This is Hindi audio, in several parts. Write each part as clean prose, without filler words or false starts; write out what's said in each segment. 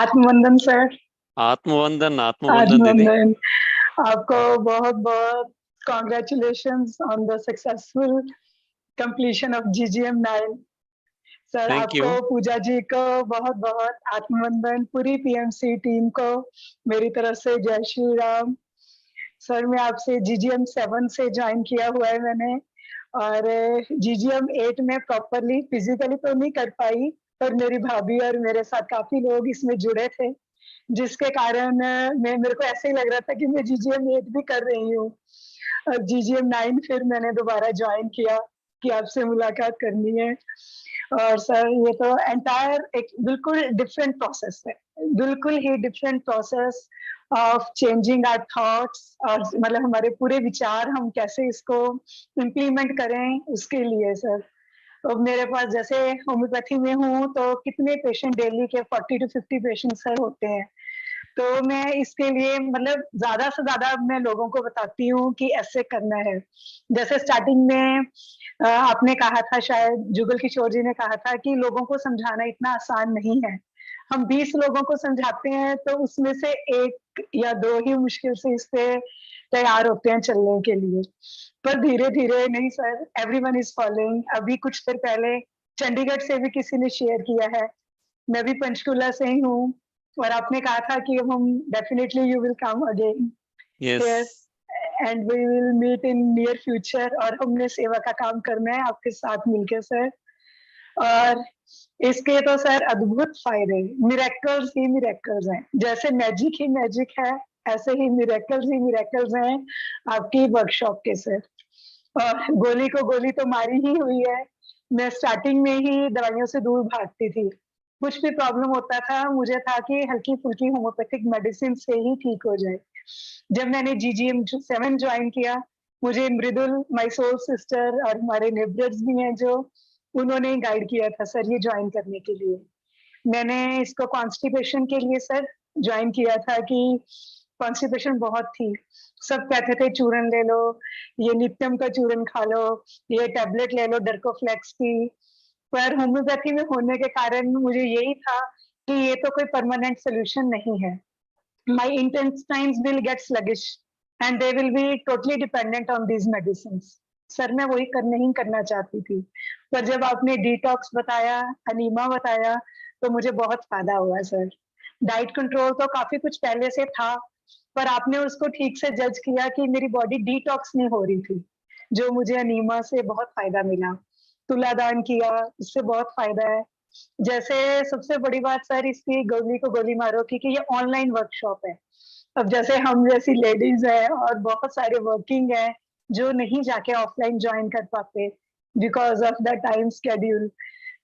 आत्मवंदन सर। आत्मवंदन आत्मवंदन दीदी। आत्मवंदन। आपको बहुत बहुत congratulations on the successful completion of GGM-9। Sir thank you. आपको, पूजा जी को बहुत बहुत आत्मवंदन, पूरी PMC टीम को मेरी तरफ से जय श्री राम। सर मैं आपसे GGM-7 से ज्वाइन किया हुआ है मैंने, और GGM-8 में प्रॉपरली फिजिकली तो नहीं कर पाई, पर मेरी भाभी और मेरे साथ काफी लोग इसमें जुड़े थे, जिसके कारण मैं मेरे को ऐसे ही लग रहा था कि मैं GGM-8 भी कर रही हूँ। और GGM-9 फिर मैंने दोबारा ज्वाइन किया कि आपसे मुलाकात करनी है। और सर ये तो एंटायर एक बिल्कुल डिफरेंट प्रोसेस है, बिल्कुल ही different process of changing our thoughts, और मतलब हमारे पूरे विचार हम कैसे इसको इम्प्लीमेंट करें उसके लिए सर। तो मेरे पास जैसे होम्योपैथी में हूँ तो कितने पेशेंट डेली के 40 to 50 पेशेंट सर होते हैं, तो मैं इसके लिए मतलब ज्यादा से ज्यादा मैं लोगों को बताती हूँ कि ऐसे करना है। जैसे स्टार्टिंग में आपने कहा था, शायद जुगल किशोर जी ने कहा था कि लोगों को समझाना इतना आसान नहीं है। हम 20 लोगों को समझाते हैं तो उसमें से 1 या 2 ही मुश्किल से इस पे तैयार होते हैं चलने के लिए। पर धीरे-धीरे नहीं सर, एवरीवन इज फॉलोइंग। अभी कुछ देर पहले चंडीगढ़ से भी किसी ने शेयर किया है, मैं भी पंचकुला से ही हूँ, और आपने कहा था कि हम definitely you will come again yes. Here and we will meet in near future, और हमने सेवा का काम करना है आपके साथ मिलकर सर। और इसके तो सर अद्भुत फायदे, मिरेकल्स ही मिरेकल्स हैं, जैसे मैजिक ही मैजिक है, ऐसे ही मिरेकल्स हैं आपकी वर्कशॉप के सर। और गोली को गोली तो मारी ही हुई है। मैं स्टार्टिंग में ही दवाइयों से दूर भागती थी, कुछ भी प्रॉब्लम होता था मुझे था कि हल्की फुल्की होम्योपैथिक मेडिसिन से ही ठीक हो जाए। जब मैंने GGM-7 ज्वाइन किया, मुझे मृदुल, माय सोल सिस्टर, और हमारे नेबर्स भी हैं जो, उन्होंने गाइड किया था सर ये ज्वाइन करने के लिए। मैंने इसको कॉन्स्टिपेशन के लिए सर ज्वाइन किया था कि कॉन्स्टिपेशन बहुत थी, सब कहते थे चूरन ले लो, ये नित्यम का चूरन खा लो, ये टैबलेट ले लो डर्कोफ्लेक्स की। पर होम्योपैथी में होने के कारण मुझे यही था कि ये तो कोई परमानेंट सोल्यूशन नहीं है। My intestines will get sluggish and they will be totally dependent on these medicines. Sir मैं वही नहीं करना चाहती थी, पर जब आपने डिटॉक्स बताया, अनीमा बताया, तो मुझे बहुत फायदा हुआ सर। डाइट कंट्रोल तो काफी कुछ पहले से था, पर आपने उसको ठीक से जज किया कि मेरी बॉडी डिटॉक्स नहीं हो रही थी, जो मुझे अनीमा से बहुत फायदा मिला। तुलादान किया, उससे बहुत फायदा है। जैसे सबसे बड़ी बात सर इसकी, गोली को गोली मारो की, कि ये ऑनलाइन वर्कशॉप है। अब जैसे हम जैसी लेडीज है और बहुत सारे वर्किंग है जो नहीं जाके ऑफलाइन ज्वाइन कर पाते because of the time schedule,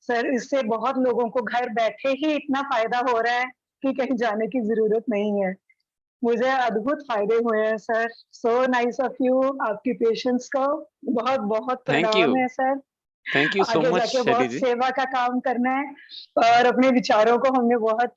sir इससे बहुत लोगों को घर बैठे ही इतना फायदा हो रहा है कि कहीं जाने की जरूरत नहीं है। मुझे अद्भुत फायदे हुए हैं sir. So nice of you, आपकी पेशेंस को बहुत बहुत थैंक यू। प्रणाम है सर। थैंक यू सो आगे मच जाके शेली बहुत जी। सेवा का काम करना है, और अपने विचारों को हमने बहुत